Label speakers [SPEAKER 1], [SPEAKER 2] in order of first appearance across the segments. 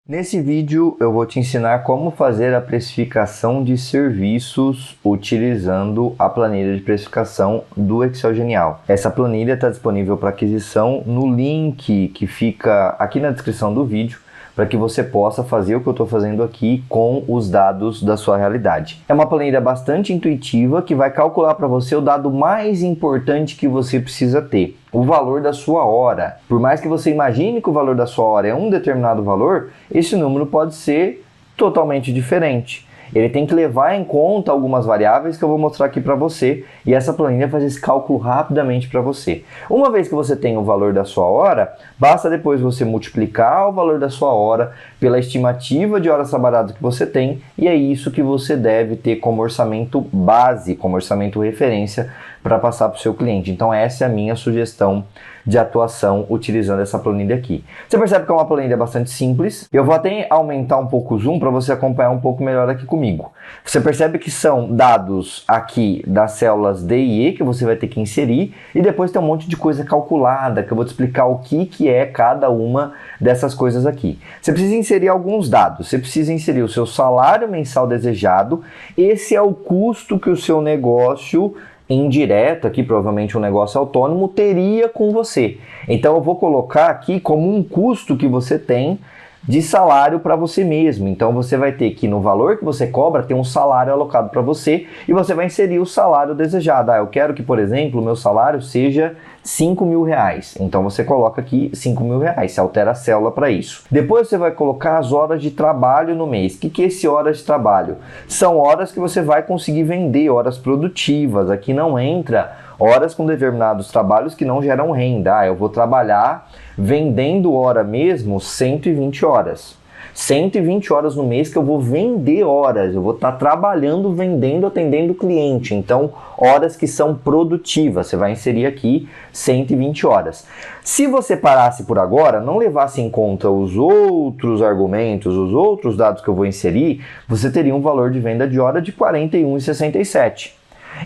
[SPEAKER 1] Nesse vídeo eu vou te ensinar como fazer a precificação de serviços utilizando a planilha de precificação do Excel Genial. Essa planilha está disponível para aquisição no link que fica aqui na descrição do vídeo, para que você possa fazer o que eu estou fazendo aqui com os dados da sua realidade. É uma planilha bastante intuitiva que vai calcular para você o dado mais importante que você precisa ter, o valor da sua hora. Por mais que você imagine que o valor da sua hora é um determinado valor, esse número pode ser totalmente diferente. Ele tem que levar em conta algumas variáveis que eu vou mostrar aqui para você, e essa planilha faz esse cálculo rapidamente para você. Uma vez que você tem o valor da sua hora, basta depois você multiplicar o valor da sua hora pela estimativa de horas trabalhadas que você tem, e é isso que você deve ter como orçamento base, como orçamento referência para passar para o seu cliente. Então essa é a minha sugestão de atuação utilizando essa planilha aqui. Você percebe que é uma planilha bastante simples. Eu vou até aumentar um pouco o zoom para você acompanhar um pouco melhor aqui comigo. Você percebe que são dados aqui das células D e E que você vai ter que inserir, e depois tem um monte de coisa calculada que eu vou te explicar o que é cada uma dessas coisas aqui. Você precisa inserir alguns dados. Você precisa inserir o seu salário mensal desejado. Esse é o custo que o seu negócio indireto, aqui provavelmente um negócio autônomo, teria com você. Então eu vou colocar aqui como um custo que você tem de salário para você mesmo. Então você vai ter que, no valor que você cobra, ter um salário alocado para você, e você vai inserir o salário desejado. Eu quero que, por exemplo, o meu salário seja R$5.000. Então você coloca aqui R$5.000, você altera a célula para isso. Depois você vai colocar as horas de trabalho no mês. O que é esse horas de trabalho? São horas que você vai conseguir vender, horas produtivas. Aqui não entra horas com determinados trabalhos que não geram renda. Eu vou trabalhar vendendo hora mesmo 120 horas. 120 horas no mês que eu vou vender horas, eu vou estar trabalhando, vendendo, atendendo o cliente. Então, horas que são produtivas, você vai inserir aqui 120 horas. Se você parasse por agora, não levasse em conta os outros argumentos, os outros dados que eu vou inserir, você teria um valor de venda de hora de R$ 41,67.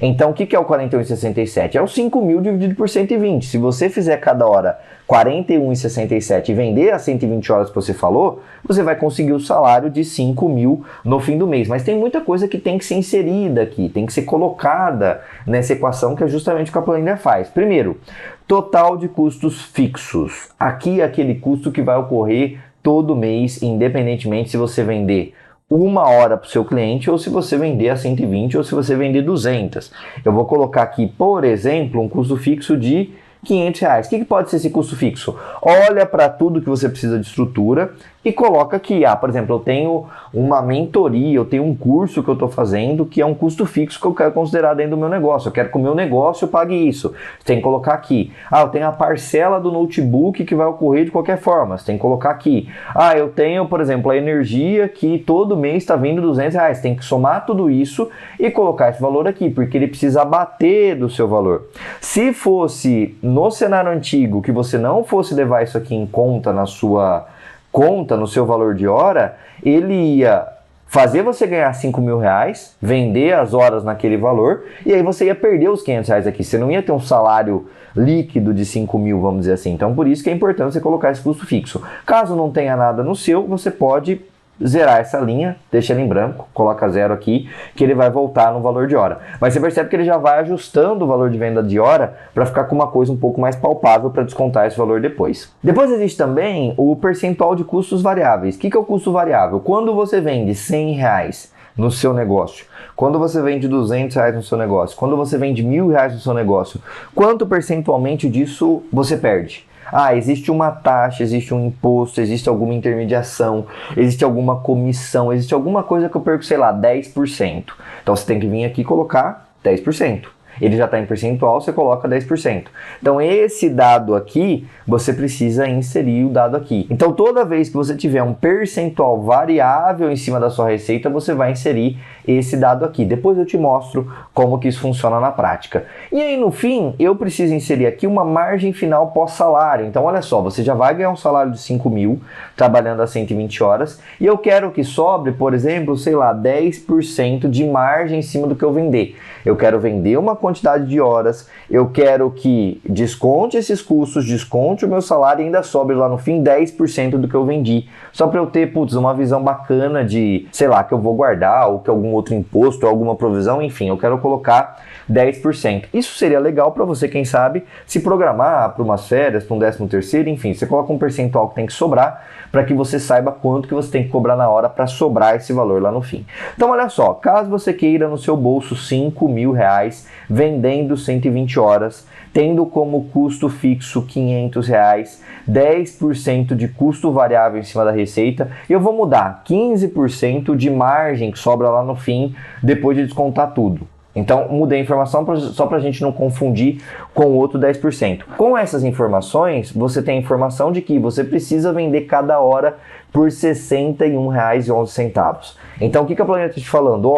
[SPEAKER 1] Então, o que é o 41,67? É o 5.000 dividido por 120. Se você fizer cada hora 41,67 e vender as 120 horas que você falou, você vai conseguir o salário de 5.000 no fim do mês. Mas tem muita coisa que tem que ser inserida aqui, tem que ser colocada nessa equação, que é justamente o que a planilha faz. Primeiro, total de custos fixos. Aqui é aquele custo que vai ocorrer todo mês, independentemente se você vender uma hora para o seu cliente, ou se você vender a 120, ou se você vender 200. Eu vou colocar aqui, por exemplo, um custo fixo de R$500. O que pode ser esse custo fixo? Olha para tudo que você precisa de estrutura e coloca aqui, por exemplo, eu tenho uma mentoria, eu tenho um curso que eu estou fazendo que é um custo fixo que eu quero considerar dentro do meu negócio. Eu quero que o meu negócio pague isso. Você tem que colocar aqui. Eu tenho a parcela do notebook que vai ocorrer de qualquer forma. Você tem que colocar aqui. Eu tenho, por exemplo, a energia que todo mês está vindo R$200. Tem que somar tudo isso e colocar esse valor aqui, porque ele precisa abater do seu valor. Se fosse no cenário antigo que você não fosse levar isso aqui em conta na sua conta, no seu valor de hora, ele ia fazer você ganhar R$5.000, vender as horas naquele valor, e aí você ia perder os R$500 aqui. Você não ia ter um salário líquido de 5.000, vamos dizer assim. Então, por isso que é importante você colocar esse custo fixo. Caso não tenha nada no seu, você pode zerar essa linha, deixa ele em branco, coloca 0 aqui, que ele vai voltar no valor de hora. Mas você percebe que ele já vai ajustando o valor de venda de hora para ficar com uma coisa um pouco mais palpável para descontar esse valor depois. Depois existe também o percentual de custos variáveis. O que é o custo variável? Quando você vende R$100 no seu negócio, quando você vende R$200 no seu negócio, quando você vende R$1.000 no seu negócio, quanto percentualmente disso você perde? Existe uma taxa, existe um imposto, existe alguma intermediação, existe alguma comissão, existe alguma coisa que eu perco, sei lá, 10%. Então você tem que vir aqui e colocar 10%. Ele já está em percentual, você coloca 10%. Então esse dado aqui, você precisa inserir o dado aqui. Então toda vez que você tiver um percentual variável em cima da sua receita, você vai inserir esse dado aqui. Depois eu te mostro como que isso funciona na prática. E aí no fim, eu preciso inserir aqui uma margem final pós-salário. Então olha só, você já vai ganhar um salário de 5.000 trabalhando a 120 horas, e eu quero que sobre, por exemplo, sei lá, 10% de margem em cima do que eu vender. Eu quero vender uma quantidade de horas, eu quero que desconte esses custos, desconte o meu salário e ainda sobre lá no fim 10% do que eu vendi. Só para eu ter, uma visão bacana de, sei lá, que eu vou guardar ou que algum outro imposto, alguma provisão, enfim, eu quero colocar 10%. Isso seria legal para você, quem sabe, se programar para umas férias, para um 13º, enfim, você coloca um percentual que tem que sobrar para que você saiba quanto que você tem que cobrar na hora para sobrar esse valor lá no fim. Então, olha só, caso você queira no seu bolso R$5.000 vendendo 120 horas, tendo como custo fixo R$500, 10% de custo variável em cima da receita, eu vou mudar 15% de margem que sobra lá no fim, depois de descontar tudo. Então, mudei a informação só para a gente não confundir com o outro 10%. Com essas informações, você tem a informação de que você precisa vender cada hora por R$61,11. Então, o que a planilha está te falando?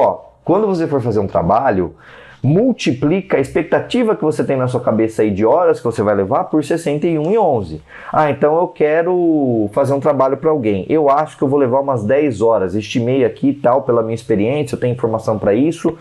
[SPEAKER 1] Quando você for fazer um trabalho, multiplica a expectativa que você tem na sua cabeça aí de horas que você vai levar por 61,11. Então eu quero fazer um trabalho para alguém. Eu acho que eu vou levar umas 10 horas. Estimei aqui tal, pela minha experiência, eu tenho informação para isso.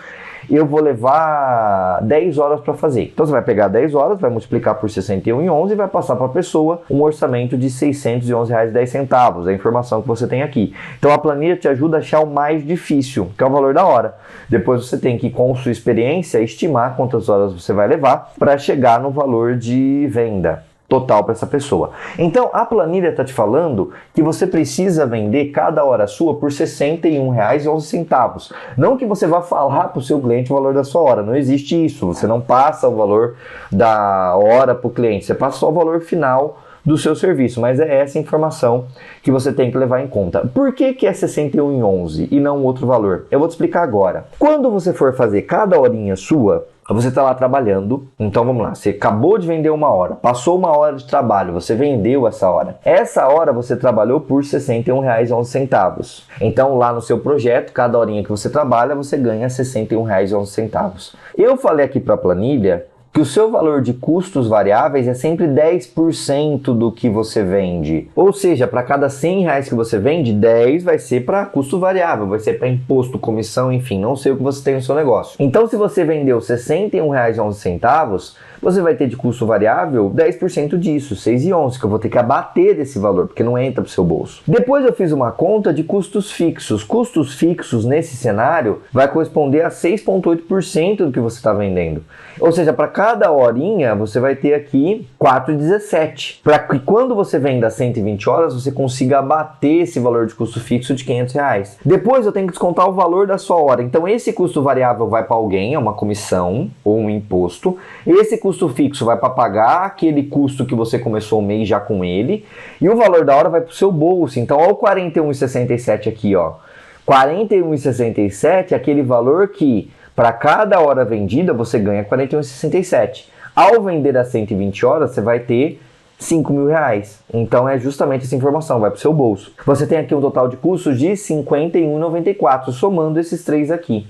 [SPEAKER 1] Eu vou levar 10 horas para fazer. Então você vai pegar 10 horas, vai multiplicar por 61,11 e vai passar para a pessoa um orçamento de R$611,10. É a informação que você tem aqui. Então a planilha te ajuda a achar o mais difícil, que é o valor da hora. Depois você tem que, com sua experiência, estimar quantas horas você vai levar para chegar no valor de venda total para essa pessoa. Então, a planilha está te falando que você precisa vender cada hora sua por R$61,11. Não que você vá falar para o seu cliente o valor da sua hora. Não existe isso. Você não passa o valor da hora para o cliente. Você passa só o valor final do seu serviço, mas é essa informação que você tem que levar em conta. Por que é 61,11 e não outro valor? Eu vou te explicar agora. Quando você for fazer cada horinha sua, você está lá trabalhando, então vamos lá, você acabou de vender uma hora, passou uma hora de trabalho, você vendeu essa hora. Essa hora você trabalhou por R$61,11. Então lá no seu projeto, cada horinha que você trabalha, você ganha R$61,11. Eu falei aqui para a planilha que o seu valor de custos variáveis é sempre 10% do que você vende. Ou seja, para cada R$100 que você vende, 10 vai ser para custo variável, vai ser para imposto, comissão, enfim, não sei o que você tem no seu negócio. Então, se você vendeu R$61,11, você vai ter de custo variável 10% disso, R$6,11, que eu vou ter que abater desse valor, porque não entra para o seu bolso. Depois eu fiz uma conta de custos fixos. Custos fixos nesse cenário vai corresponder a 6,8% do que você está vendendo. Ou seja, para cada horinha você vai ter aqui 4,17. Para que quando você venda 120 horas, você consiga abater esse valor de custo fixo de R$500. Depois eu tenho que descontar o valor da sua hora. Então esse custo variável vai para alguém, é uma comissão ou um imposto. Esse custo fixo vai para pagar aquele custo que você começou o mês já com ele. E o valor da hora vai para o seu bolso. Então olha o 41,67 aqui, ó. 41,67 é aquele valor que para cada hora vendida você ganha 41,67. Ao vender a 120 horas, você vai ter R$5.000. Então é justamente essa informação, vai para o seu bolso. Você tem aqui um total de custos de R$51,94, somando esses três aqui.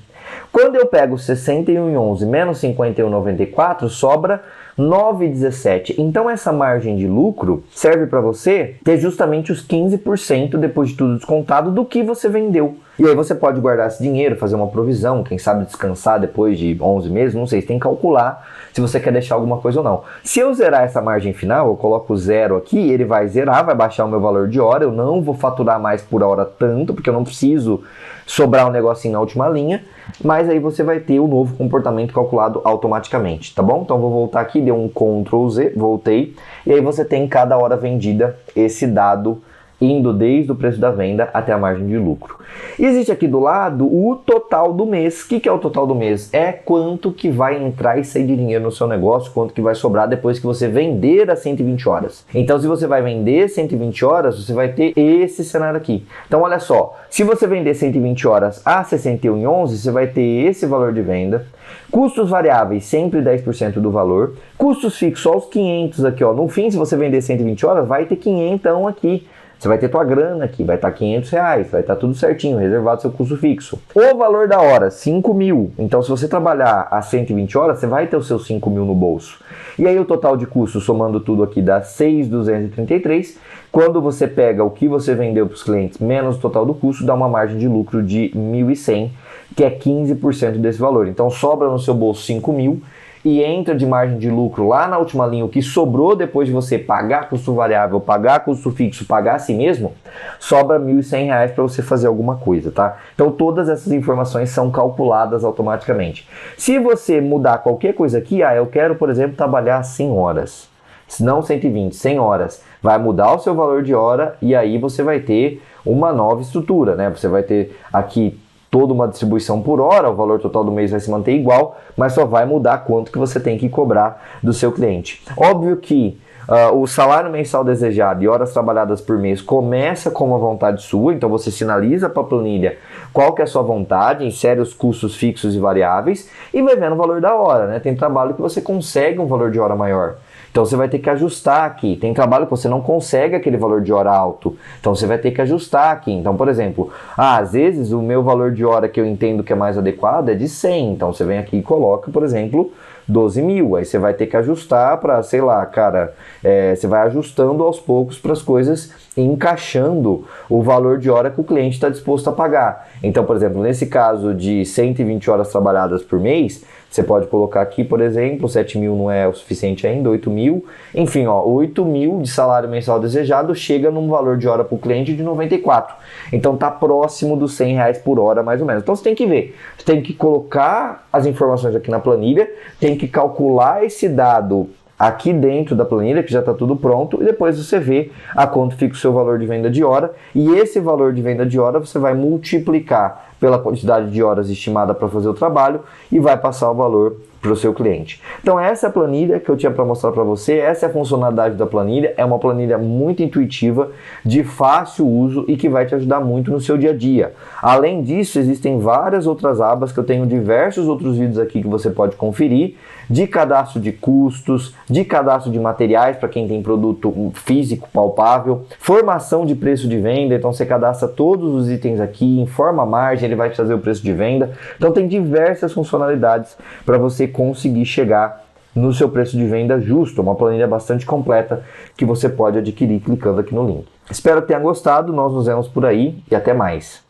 [SPEAKER 1] Quando eu pego 61,11 menos 51,94, sobra 9,17. Então essa margem de lucro serve para você ter justamente os 15% depois de tudo descontado do que você vendeu. E aí você pode guardar esse dinheiro, fazer uma provisão, quem sabe descansar depois de 11 meses, não sei, você tem que calcular se você quer deixar alguma coisa ou não. Se eu zerar essa margem final, eu coloco 0 aqui, ele vai zerar, vai baixar o meu valor de hora, eu não vou faturar mais por hora tanto, porque eu não preciso sobrar um negocinho na última linha, mas aí você vai ter o novo comportamento calculado automaticamente, tá bom? Então vou voltar aqui, dei um Ctrl Z, voltei, e aí você tem cada hora vendida esse dado indo desde o preço da venda até a margem de lucro. E existe aqui do lado o total do mês. O que é o total do mês? É quanto que vai entrar e sair de dinheiro no seu negócio, quanto que vai sobrar depois que você vender as 120 horas. Então, se você vai vender 120 horas, você vai ter esse cenário aqui. Então, olha só, se você vender 120 horas a 61,11, você vai ter esse valor de venda. Custos variáveis, sempre 10% do valor. Custos fixos, só os 500 aqui, ó. No fim, se você vender 120 horas, vai ter 500 aqui. Você vai ter tua grana aqui, vai estar R$500, vai estar tudo certinho, reservado seu custo fixo. O valor da hora, 5.000. Então, se você trabalhar a 120 horas, você vai ter os seus 5.000 no bolso. E aí, o total de custo, somando tudo aqui, dá 6.233. Quando você pega o que você vendeu para os clientes menos o total do custo, dá uma margem de lucro de 1.100, que é 15% desse valor. Então, sobra no seu bolso 5.000. e entra de margem de lucro lá na última linha, o que sobrou depois de você pagar custo variável, pagar custo fixo, pagar a si mesmo, sobra R$ 1.100 para você fazer alguma coisa, tá? Então todas essas informações são calculadas automaticamente. Se você mudar qualquer coisa aqui, eu quero, por exemplo, trabalhar 100 horas, não 120, 100 horas, vai mudar o seu valor de hora e aí você vai ter uma nova estrutura, né? Você vai ter aqui toda uma distribuição por hora, o valor total do mês vai se manter igual, mas só vai mudar quanto que você tem que cobrar do seu cliente. Óbvio que o salário mensal desejado e horas trabalhadas por mês começa com uma vontade sua, então você sinaliza para a planilha qual que é a sua vontade, insere os custos fixos e variáveis e vai vendo o valor da hora, né? Tem trabalho que você consegue um valor de hora maior. Então você vai ter que ajustar aqui. Tem trabalho que você não consegue aquele valor de hora alto. Então você vai ter que ajustar aqui. Então, por exemplo, às vezes o meu valor de hora que eu entendo que é mais adequado é de 100. Então você vem aqui e coloca, por exemplo, 12 mil. Aí você vai ter que ajustar para, sei lá, cara, você vai ajustando aos poucos para as coisas e encaixando o valor de hora que o cliente está disposto a pagar. Então, por exemplo, nesse caso de 120 horas trabalhadas por mês, você pode colocar aqui, por exemplo, 7 mil não é o suficiente ainda, 8 mil. Enfim, 8 mil de salário mensal desejado chega num valor de hora para o cliente de 94. Então tá próximo dos R$ 100 por hora, mais ou menos. Então você tem que ver, você tem que colocar as informações aqui na planilha, tem que calcular esse dado aqui dentro da planilha, que já está tudo pronto, e depois você vê a quanto fica o seu valor de venda de hora, e esse valor de venda de hora você vai multiplicar pela quantidade de horas estimada para fazer o trabalho e vai passar o valor para o seu cliente. Então essa é a planilha que eu tinha para mostrar para você, essa é a funcionalidade da planilha, é uma planilha muito intuitiva, de fácil uso e que vai te ajudar muito no seu dia a dia. Além disso, existem várias outras abas que eu tenho diversos outros vídeos aqui que você pode conferir, de cadastro de custos, de cadastro de materiais para quem tem produto físico palpável, formação de preço de venda, então você cadastra todos os itens aqui, informa a margem, ele vai te trazer o preço de venda. Então tem diversas funcionalidades para você conseguir chegar no seu preço de venda justo, uma planilha bastante completa que você pode adquirir clicando aqui no link. Espero que tenha gostado, nós nos vemos por aí e até mais.